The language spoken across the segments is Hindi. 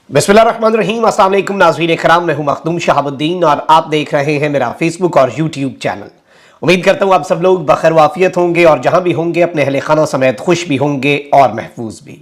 बिस्मिल्लाहिर्रहमानिर्रहीम। अस्सलाम वालेकुम नाज़रीन इकराम, मैं हूं मखदूम शहाबुद्दीन और आप देख रहे हैं मेरा फेसबुक और यूट्यूब चैनल। उम्मीद करता हूं आप सब लोग बखैर वाफियत होंगे और जहां भी होंगे अपने अहले खाना समेत खुश भी होंगे और महफूज भी।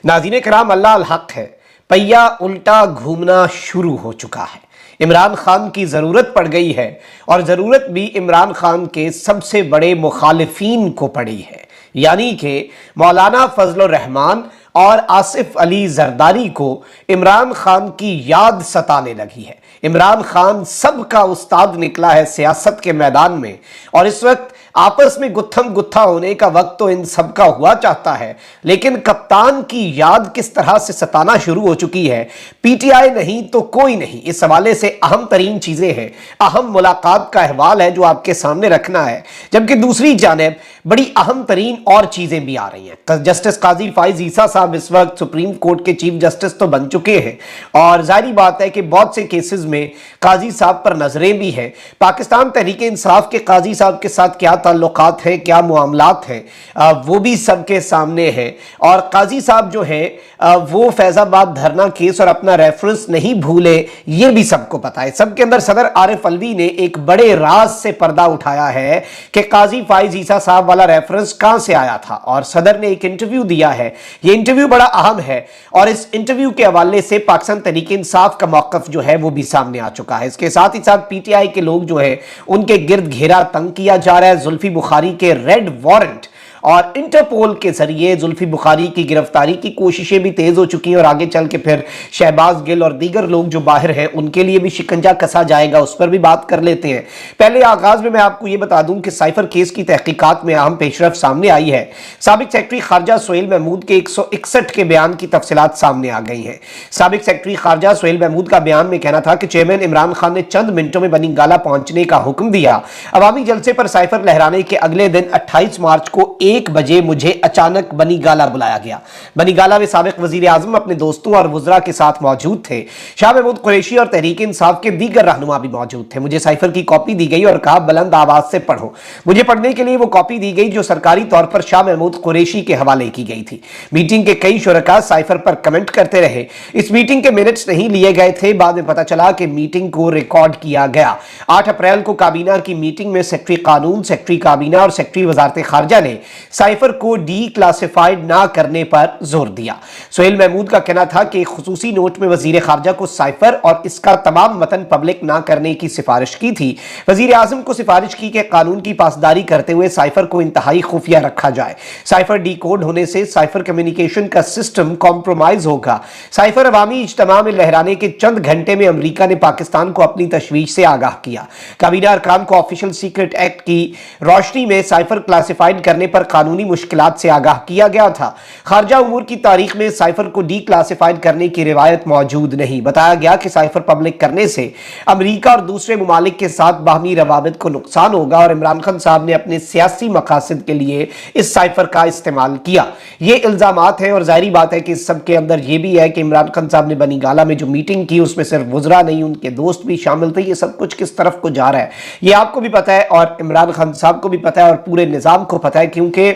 नाज़रीन इकराम, अल्लाह अल हक है, पहिया उल्टा घूमना शुरू हो चुका है। इमरान खान की ज़रूरत पड़ गई है और ज़रूरत भी इमरान खान के सबसे बड़े मुखालिफिन को पड़ी है, यानी कि मौलाना फजलुर रहमान और आसिफ अली जरदारी को इमरान खान की याद सताने लगी है। इमरान खान सबका उस्ताद निकला है सियासत के मैदान में और इस वक्त आपस में गुत्थम गुत्था होने का वक्त तो इन सबका हुआ चाहता है, लेकिन कप्तान की याद किस तरह से सताना शुरू हो चुकी है, पीटीआई नहीं तो कोई नहीं, इस हवाले से अहम तरीन चीजें हैं। अहम मुलाकात का अहवाल है जो आपके सामने रखना है, जबकि दूसरी जानिब बड़ी अहम तरीन और चीजें भी आ रही हैं। जस्टिस काजी फाइज ईसा साहब इस वक्त सुप्रीम कोर्ट के चीफ जस्टिस तो बन चुके हैं और जाहिर बात है कि बहुत से केसेस में काजी साहब पर नजरें भी हैं। पाकिस्तान तहरीक इंसाफ के काजी साहब के साथ क्या ताल्लुकात हैं, क्या मामलात हैं, वो भी सबके सामने हैं। और काजी साहब जो हैं वो फैजाबाद धरना केस और अपना रेफरेंस नहीं भूले, ये भी सबको पता है। सबके अंदर सदर आरिफ अलवी ने एक बड़े राज से पर्दा उठाया है कि काजी फाइज ईसा साहब वाला रेफरेंस कहां से आया था और सदर ने एक इंटरव्यू दिया है। ये इंटरव्यू बड़ा अहम है और इस इंटरव्यू के हवाले से पाकिस्तान तहरीक इंसाफ का मौकफ जो है वो भी सामने आ चुका है। इसके साथ ही साथ पीटीआई के लोग जो है उनके गिर्द घेरा तंग किया जा रहा है। जुल्फी बुखारी के रेड वारंट और इंटरपोल के जरिए जुल्फी बुखारी की गिरफ्तारी की कोशिशें भी तेज हो चुकी हैं और आगे चल के फिर शहबाज गिल और दीगर लोग जो बाहर हैं उनके लिए भी शिकंजा कसा जाएगा, उस पर भी बात कर लेते हैं। पहले आगाज में मैं आपको यह बता दूं कि साइफर केस की तहकीकात में अहम पेशरफ सामने आई है। साबिक सेक्रेटरी खारजा सुहेल महमूद के 161 के बयान की तफसीलात सामने आ गई हैं। साबिक सेक्रेटरी खारजा सुहेल महमूद का बयान में कहना था कि चेयरमैन इमरान खान ने चंद मिनटों में बनी गाला पहुंचने का हुक्म दिया। अवामी जलसे पर साइफर लहराने के अगले दिन 28 मार्च को 1 बजे मुझे अचानक बनी गाला बुलाया गया। बनी गाला में साबिक वजीर आजम अपने दोस्तों और वुज़रा के साथ मौजूद थे। शाह महमूद कुरैशी और तहरीक इंसाफ के दीगर रहनुमा भी मौजूद थे। मुझे साइफर की कॉपी दी गई और कहा बुलंद आवाज से पढ़ो। मुझे पढ़ने के लिए वो कॉपी दी गई जो सरकारी तौर पर शाह महमूद कुरैशी के हवाले की गई थी। मीटिंग के कई शुरका साइफर पर कमेंट करते रहे। इस मीटिंग के मिनट्स नहीं लिए गए थे। बाद में पता चला कि मीटिंग को रिकॉर्ड किया गया। 8 अप्रैल को काबीना की मीटिंग में सेक्रेटरी कानून, सेक्रेटरी काबीना और सेक्रेटरी वजारत खारजा ने साइफर को डी क्लासिफाइड ना करने पर जोर दिया। सुहेल महमूद का कहना था कि खुसूसी नोट में वजीर खारजा को साइफर और इसका तमाम मतन पब्लिक ना करने की सिफारिश की थी। वजीर आजम को सिफारिश की कि कानून की पासदारी करते हुए साइफर को इंतहाई खुफिया रखा जाए। साइफर डी कोड होने से साइफर कम्युनिकेशन का सिस्टम कॉम्प्रोमाइज होगा। साइफर अवामी इज्तिमा में लहराने के चंद घंटे में अमरीका ने पाकिस्तान को अपनी तशवीश से आगाह किया। काबीना अरकान को ऑफिशियल सीक्रेट एक्ट की रोशनी में साइफर क्लासिफाइड करने पर कानूनी मुश्किलात से आगाह किया गया था। खारजा उमूर की तारीख में साइफर को डी क्लासिफाइड करने की रिवायत मौजूद नहीं। बताया गया कि साइफर पब्लिक करने से अमेरिका और दूसरे मुमालिक के साथ बाहमी रवाबित को नुकसान होगा और इमरान खान साहब ने अपने सियासी मकासद के लिए इस साइफर का इस्तेमाल किया। ये इल्जामात हैं और जाहिर बात है कि इस सब के अंदर यह भी है कि इमरान खान साहब ने बनी गाला में जो मीटिंग की उसमें सिर्फ वुज़रा नहीं उनके दोस्त भी शामिल थे। ये सब कुछ किस तरफ को जा रहा है ये आपको भी पता है और इमरान खान साहब को भी पता है और पूरे निज़ाम को पता है, क्योंकि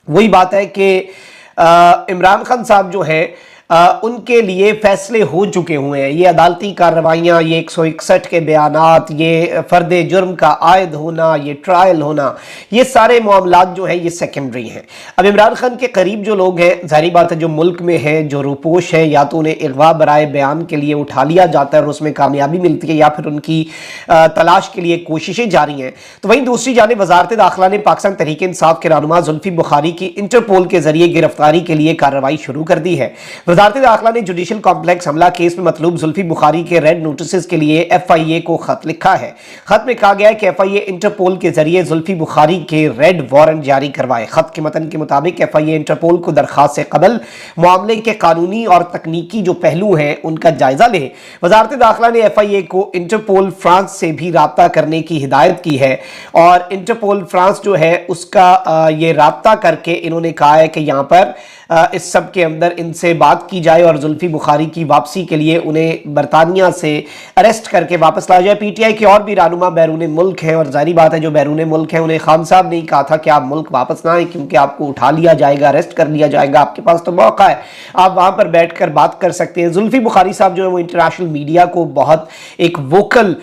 वही बात है कि इमरान खान साहब जो है उनके लिए फैसले हो चुके हुए हैं। ये अदालती कार्रवाइयाँ, ये 161 के बयानात, ये फर्द जुर्म का आयद होना, ये ट्रायल होना, ये सारे मामलात जो है ये सेकेंडरी हैं। अब इमरान खान के करीब जो लोग हैं, जाहिर बात है जो मुल्क में हैं, जो रुपोश है, या तो उन्हें अगवा बराए बयान के लिए उठा लिया जाता है और उसमें कामयाबी मिलती है या फिर उनकी तलाश के लिए कोशिशें जारी हैं। तो वहीं दूसरी जानिब वजारत दाखिला ने पाकिस्तान तहरीक इंसाफ के रहनुमा जुल्फी बुखारी की इंटरपोल के जरिए गिरफ्तारी के लिए कार्रवाई शुरू कर दी है। वजारत दाखिला ने जुडिशियल कॉम्प्लेक्स हमला केस में मतलूब जुल्फी बुखारी के रेड नोटिस के लिए FIA को खत लिखा है। खत में कहा गया है कि FIA इंटरपोल के जरिए जुल्फी बुखारी के रेड वारंट जारी करवाए। खत के मतन के मुताबिक FIA इंटरपोल को दरखास्त से कबल मामले के कानूनी और तकनीकी जो पहलू हैं उनका जायजा ले। वजारत दाखिला ने FIA को इंटरपोल फ्रांस से भी राब्ता करने की हिदायत की है और इंटरपोल फ्रांस जो है उसका ये राब्ता करके इन्होंने कहा है कि यहाँ पर इस सब के अंदर इनसे बात की जाए और जुल्फी बुखारी की वापसी के लिए उन्हें बरतानिया से अरेस्ट करके वापस लाया जाए। पीटीआई के और भी रहनुमा बैरून मुल्क हैं और जारी बात है जो बैरून मुल्क हैं उन्हें खान साहब ने कहा था कि आप मुल्क वापस ना आए क्योंकि आपको उठा लिया जाएगा, अरेस्ट कर लिया जाएगा, आपके पास तो मौका है, आप वहां पर बैठकर बात कर सकते हैं। जुल्फी बुखारी साहब जो है वो इंटरनेशनल मीडिया को बहुत एक वोकल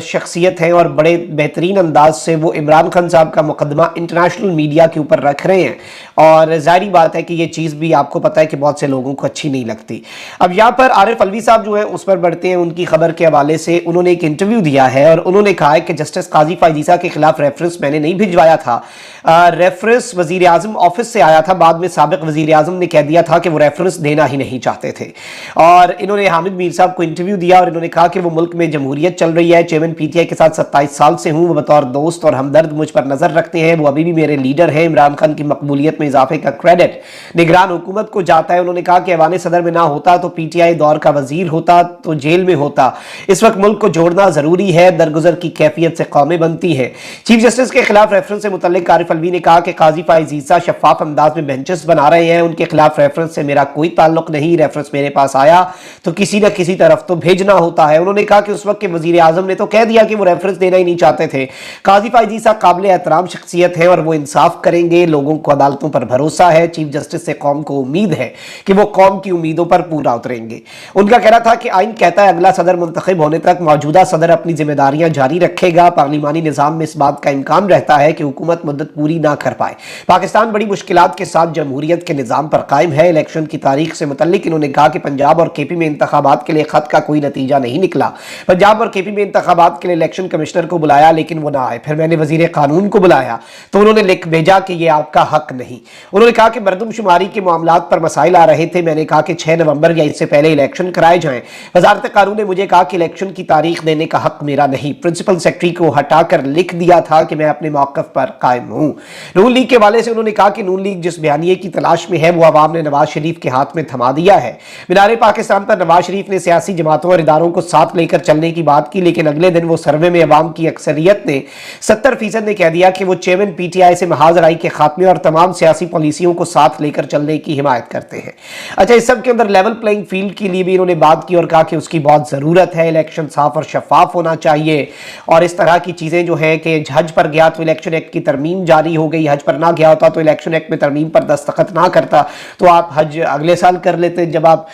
शख्सियत है और बड़े बेहतरीन अंदाज से वो इमरान खान साहब का मुकदमा इंटरनेशनल मीडिया के ऊपर रख रहे हैं और जाहिर बात है कि ये चीज़ भी आपको पता है कि बहुत से लोगों को अच्छी नहीं लगती। अब यहाँ पर आरिफ अलवी साहब जो है उस पर बढ़ते हैं। उनकी खबर के हवाले से उन्होंने एक इंटरव्यू दिया है और उन्होंने कहा है कि जस्टिस काजी फायजीसा के खिलाफ रेफरेंस मैंने नहीं भिजवाया था, रेफरेंस वजीर आजम ऑफिस से आया था, बाद में साबिक वजीर आजम ने कह दिया था कि वो रेफरेंस देना ही नहीं चाहते थे। और इन्होंने हामिद मीर साहब को इंटरव्यू दिया और इन्होंने कहा कि वो मुल्क में जमहूरियत चल रही है, चेयरमैन पीटीआई के साथ 27 साल से हूँ, वो बतौर दोस्त और हमदर्द मुझ पर नजर रखते हैं, वो अभी भी मेरे लीडर हैं। इमरान खान की मकबूलियत में इजाफे का क्रेडिट निगरान हुकूमत को जाता है। उन्होंने कहा कि ऐवान सदर में ना होता तो पीटीआई दौर का वजीर होता तो जेल में होता। इस वक्त मुल्क को जोड़ना जरूरी है, दरगुजर की कैफियत से कौमें बनती हैं। चीफ जस्टिस के खिलाफ रेफरेंस से मुतल्लिक आरिफ अलवी ने कहा कि काजी फायजीसा शफाफ अंदाज में बेंचेस बना रहे हैं, उनके खिलाफ रेफरेंस से मेरा कोई ताल्लुक नहीं, रेफरेंस मेरे पास आया तो किसी न किसी तरफ तो भेजना होता है। उन्होंने कहा कि उस वक्त के वजीर आजम ने तो कह दिया कि वो रेफरेंस देना ही नहीं चाहते थे। काजी फायजीसा काबिल एहतराम शख्सियत है और वो इंसाफ करेंगे, लोगों को अदालतों पर भरोसा है। चीफ जस्टिस से कौम को उम्मीद है कि वो कौम की उम्मीदों पर पूरा उतरेंगे। उनका कहना था कि आइन कहता है अगला सदर मुंतखब होने तक मौजूदा सदर अपनी जिम्मेदारियां जारी रखेगा। पार्लिमानी निजाम में इस बात का इम्कान रहता है कि हुकूमत मुद्दत पूरी ना कर पाए। पाकिस्तान बड़ी मुश्किलात के साथ जमहूरियत के निजाम पर कायम है। इलेक्शन की तारीख से मुतल्लिक इन्होंने कहा कि पंजाब और केपी में इंतखाबात के लिए खत का कोई नतीजा नहीं निकला। पंजाब और केपी में इंतखाबात के लिए इलेक्शन कमिश्नर को बुलाया लेकिन वो ना आए। फिर मैंने वजीर कानून को बुलाया तो उन्होंने लिख भेजा कि यह आपका हक नहीं। उन्होंने कहा कि मरदमशुमारी के मामलात पर मसाइल आ रहे थे, मैंने कहा कि 6 नवंबर या इससे पहले इलेक्शन कराए जाएं। वजारत कानून ने मुझे कहा कि इलेक्शन की तारीख देने का हक मेरा नहीं। प्रिंसिपल सेक्रेटरी को हटाकर लिख दिया था कि मैं अपने मौक़िफ़ पर कायम हूं। नून लीग के हवाले से उन्होंने कहा कि नून लीग जिस बयानिए की तलाश में है वो अवाम ने नवाज शरीफ के हाथ में थमा दिया है। मीनारे पाकिस्तान पर नवाज शरीफ ने सियासी जमातों और इदारों को साथ लेकर चलने की बात की लेकिन अगले दिन वो सर्वे में अवाम की अक्सरियत ने 70% ने कह दिया कि वो चेयरमैन पीटीआई से महाजराई के खात्मे और तमाम सियासी पॉलिसियों को साथ लेकर चलने की हिमायत करते हैं। अच्छा, इस सब के अंदर लेवल प्लेइंग फील्ड के लिए भी इन्होंने बात की और कहा कि उसकी बहुत ज़रूरत है, इलेक्शन साफ और शफाफ होना चाहिए और इस तरह की चीज़ें जो है कि हज पर गया तो इलेक्शन एक्ट की तरमीम जारी हो गई, हज पर ना गया होता तो इलेक्शन एक्ट में तरमीम पर दस्तखत ना करता तो आप हज अगले साल कर लेते जब आप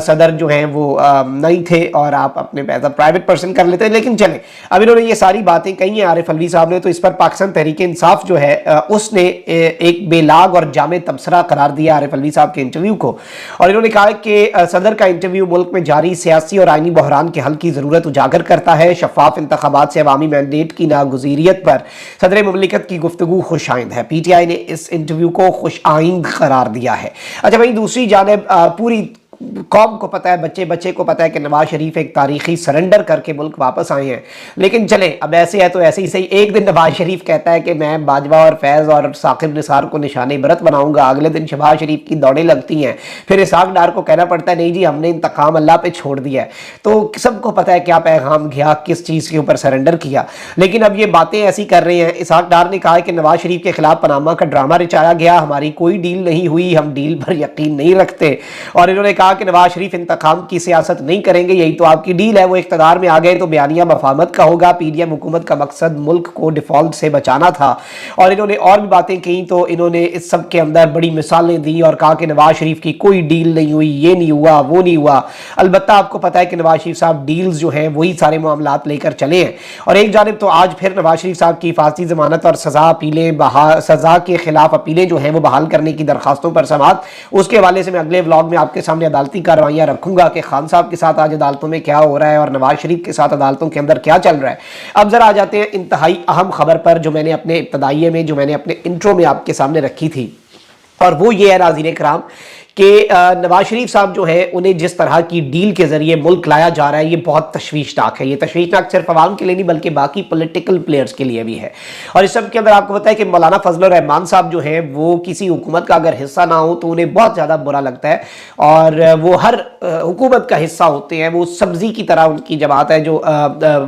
सदर जो हैं वो नहीं थे और आप अपने एज अ प्राइवेट पर्सन कर लेते। लेकिन चले, अब इन्होंने ये सारी बातें कही हैं आरिफ अलवी साहब ने, तो इस पर पाकिस्तान तहरीक इंसाफ जो है उसने एक बेलाग और जामे तबसरा करार दिया आरिफ अलवी साहब के इंटरव्यू को और इन्होंने कहा कि सदर का इंटरव्यू मुल्क में जारी सियासी और आईनी बहरान के हल की जरूरत उजागर करता है। शफाफ इंतखाबात से अवामी मैंडेट की नागुज़ीरियत पर सदर मुमलिकत की गुफ्तगू खुश आइंद है। पीटीआई ने इस इंटरव्यू को खुश आइंद करार दिया है। अच्छा भाई, दूसरी जानिब पूरी कौम को पता है, बच्चे बच्चे को पता है कि नवाज शरीफ एक तारीखी सरेंडर करके मुल्क वापस आए हैं। लेकिन चले, अब ऐसे है तो ऐसे ही सही। एक दिन नवाज शरीफ कहता है कि मैं बाजवा और फैज़ और साकिब निसार को निशाने बरत बनाऊंगा, अगले दिन शहबाज शरीफ की दौड़ें लगती हैं, फिर इसहाक डार को कहना पड़ता है नहीं जी हमने इंतकाम अल्लाह पे छोड़ दिया है। तो सबको पता है क्या पैगाम गया, किस चीज़ के ऊपर सरेंडर किया। लेकिन अब ये बातें ऐसी कर रहे हैं। इसहाक डार ने कहा कि नवाज शरीफ के खिलाफ पनामा का ड्रामा रचाया गया, हमारी कोई डील नहीं हुई, हम डील पर यकीन नहीं रखते। और इन्होंने कहा कि नवाज शरीफ इंतकाम की सियासत नहीं करेंगे, यही तो आपकी डील है, वो इख्तिदार में आ गए तो बयानिया मफाहमत का होगा। पीडीएम हुकूमत का मकसद मुल्क को डिफॉल्ट से बचाना था। और इन्होंने और भी बातें की, तो इन्होंने इस सब के अंदर बड़ी मिसालें दी और कहा कि नवाज शरीफ की कोई डील नहीं हुई, ये नहीं हुआ, वो नहीं हुआ। अलबत्ता आपको पता है कि नवाज शरीफ साहब डील्स जो हैं वही सारे मामलात लेकर चले हैं। और एक जानिब तो आज फिर नवाज शरीफ साहब की हिफाजती जमानत और सजा अपीलें सजा के खिलाफ अपीलें जो हैं वो बहाल करने की दरखास्तों पर समाअत, उसके हवाले से मैं अगले व्लॉग में आपके सामने अदालती कार्रवाइयां रखूंगा कि खान साहब के साथ आज अदालतों में क्या हो रहा है और नवाज शरीफ के साथ अदालतों के अंदर क्या चल रहा है। अब जरा आ जाते हैं इंतहाई अहम खबर पर जो मैंने अपने इब्तदाइये में, जो मैंने अपने इंट्रो में आपके सामने रखी थी, और वो ये है नाज़रीन कराम कि नवाज शरीफ साहब जो है उन्हें जिस तरह की डील के जरिए मुल्क लाया जा रहा है ये बहुत तशवीशनाक है। ये तशवीशनाक सिर्फ अवाम के लिए नहीं बल्कि बाकी पॉलिटिकल प्लेयर्स के लिए भी है। और इस सब के अंदर आपको पता है कि मौलाना फजल रहमान साहब जो है वो किसी हुकूमत का अगर हिस्सा ना हो तो उन्हें बहुत ज़्यादा बुरा लगता है, और वो हर हुकूमत का हिस्सा होते हैं। वो सब्जी की तरह उनकी जमात है जो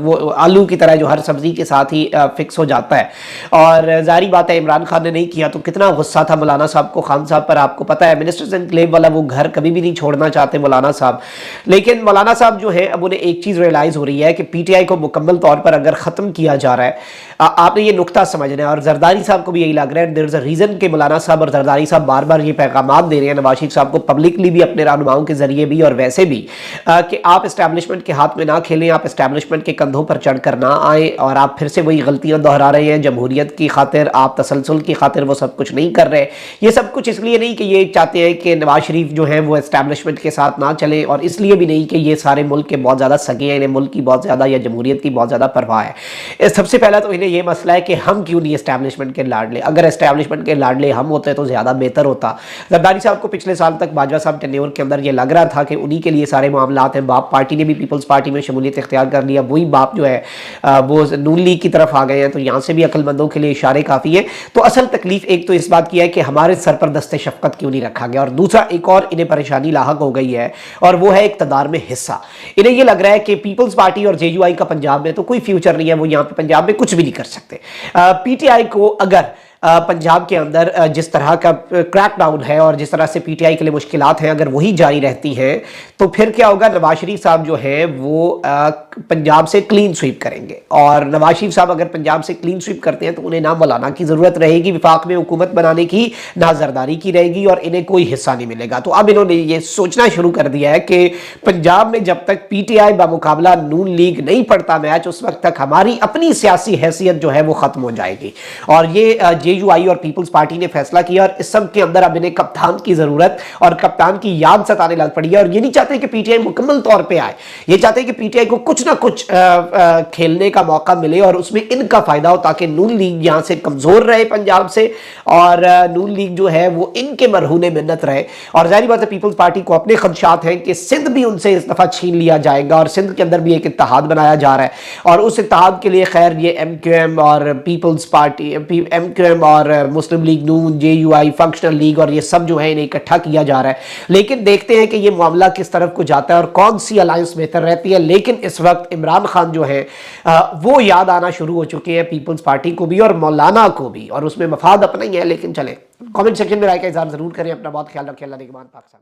वो आलू की तरह जो हर सब्जी के साथ ही फिक्स हो जाता है। और जारी बात है इमरान खान ने नहीं किया तो कितना गुस्सा था मौलाना साहब को खान साहब पर। आपको पता है मिनिस्टर्स एनक्लेव वाला वो घर कभी भी नहीं छोड़ना चाहते मौलाना साहब। लेकिन मौलाना साहब जो है अब उन्हें एक चीज़ रियलाइज़ हो रही है कि पीटीआई को मुकम्मल तौर पर अगर ख़त्म किया जा रहा है, आपने ये नुक्ता समझना है। और जरदारी साहब को भी यही लग रहा है, देयर इज़ अ रीज़न कि मौलाना साहब और जरदारी साहब बार बार ये पैगाम दे रहे हैं नवाज शरीफ साहब को, पब्लिकली भी अपने रहनुमाओं के जरिए भी और वैसे भी, कि आप इस्टेब्लिशमेंट के हाथ में ना खेलें, आप इस्टेब्लिशमेंट के कंधों पर चढ़कर ना आए और आप फिर से वही गलतियां दोहरा रहे हैं। जमहूरियत की खातिर, आप तसलसल की खातिर वो सब कुछ नहीं कर रहे। ये सब कुछ इसलिए नहीं कि ये चाहते हैं कि नवाज शरीफ जो है वो इस्टेब्लिशमेंट के साथ ना चले, और इसलिए भी नहीं कि ये सारे मुल्क के बहुत ज़्यादा सगे हैं, इन्हें मुल्क की बहुत ज़्यादा या जमहूरियत की बहुत ज़्यादा परवाह है। सबसे पहला तो इन्हें ये मसला है कि हम क्यों नहीं इस्टेब्लिशमेंट के लाडले। अगर इस्टेब्लिशमेंट के लाडले हम होते तो ज़्यादा बेहतर होता। जरदारी साहब को पिछले साल तक बाजवा साहब टेन्योर के अंदर ये लग रहा था कि उन्हीं के लिए सारे मामलात हैं। बाप पार्टी ने भी पीपल्स पार्टी में शमूलियत इख्तियार कर लिया, वही बाप जो है वो नून लीग की तरफ आ गए हैं। तो यहाँ से भी अक्लमंदों के लिए इशारे काफ़ी है। तो असल तकलीफ एक तो इस बात की है कि हमारे सर पर दस्ते शफकत क्यों नहीं रखा गया, और दूसरा एक और इन्हें परेशानी लाहक हो गई है और वो है इक़्तिदार में हिस्सा। इन्हें ये लग रहा है कि पीपल्स पार्टी और जेयूआई का पंजाब में तो कोई फ्यूचर नहीं है, वो यहाँ पे पंजाब में कुछ भी नहीं कर सकते। पीटीआई को अगर पंजाब के अंदर जिस तरह का क्रैकडाउन है और जिस तरह से पीटीआई के लिए मुश्किलात हैं, अगर वही जारी रहती हैं तो फिर क्या होगा, नवाज शरीफ साहब जो है वो पंजाब से क्लीन स्वीप करेंगे। और नवाज शरीफ साहब अगर पंजाब से क्लीन स्वीप करते हैं तो उन्हें ना मौलाना की ज़रूरत रहेगी विफाक में हुकूमत बनाने की, ना जरदारी की रहेगी, और इन्हें कोई हिस्सा नहीं मिलेगा। तो अब इन्होंने ये सोचना शुरू कर दिया है कि पंजाब में जब तक पीटीआई बामुकाबला नून लीग नहीं पड़ता मैच, उस वक्त तक हमारी अपनी सियासी हैसियत जो है वो ख़त्म हो जाएगी। और ये जेयूआई और पीपल्स पार्टी ने फैसला किया, और इस सब के अंदर अब इन्हें कप्तान की ज़रूरत और कप्तान की याद सताने लग पड़ी है। और ये नहीं चाहते कि पीटीआई मुकम्मल तौर पे आए, ये चाहते हैं कि पीटीआई को कुछ ना कुछ खेलने का मौका मिले और उसमें इनका फायदा हो, ताकि नून लीग यहां से कमजोर रहे पंजाब से, और नून लीग जो है वो इनके मरहूने मिन्नत रहे। और जाहिर बात है पीपल्स पार्टी को अपने खदशात हैं कि सिंध भी उनसे इस दफा छीन लिया जाएगा, और सिंध के अंदर भी एक इत्तेहाद बनाया जा रहा है। और उस इत्तेहाद के लिए खैर ये एमक्यूएम और पीपल्स पार्टी, एमक्यूएम और मुस्लिम लीग नून, जेयूआई, फंक्शनल लीग और ये सब जो है इन्हें इकट्ठा किया जा रहा है। लेकिन देखते हैं कि ये मामला किस तरफ को जाता है और कौन सी अलायंस बेहतर रहती है। लेकिन इस वक्त इमरान खान जो है वो याद आना शुरू हो चुके हैं पीपल्स पार्टी को भी और मौलाना को भी, और उसमें मफाद अपना ही है। लेकिन चले, कमेंट सेक्शन में राय का इज़हार जरूर करें। अपना बहुत ख्याल रखें। अल्लाह निगहबान पाकिस्तान।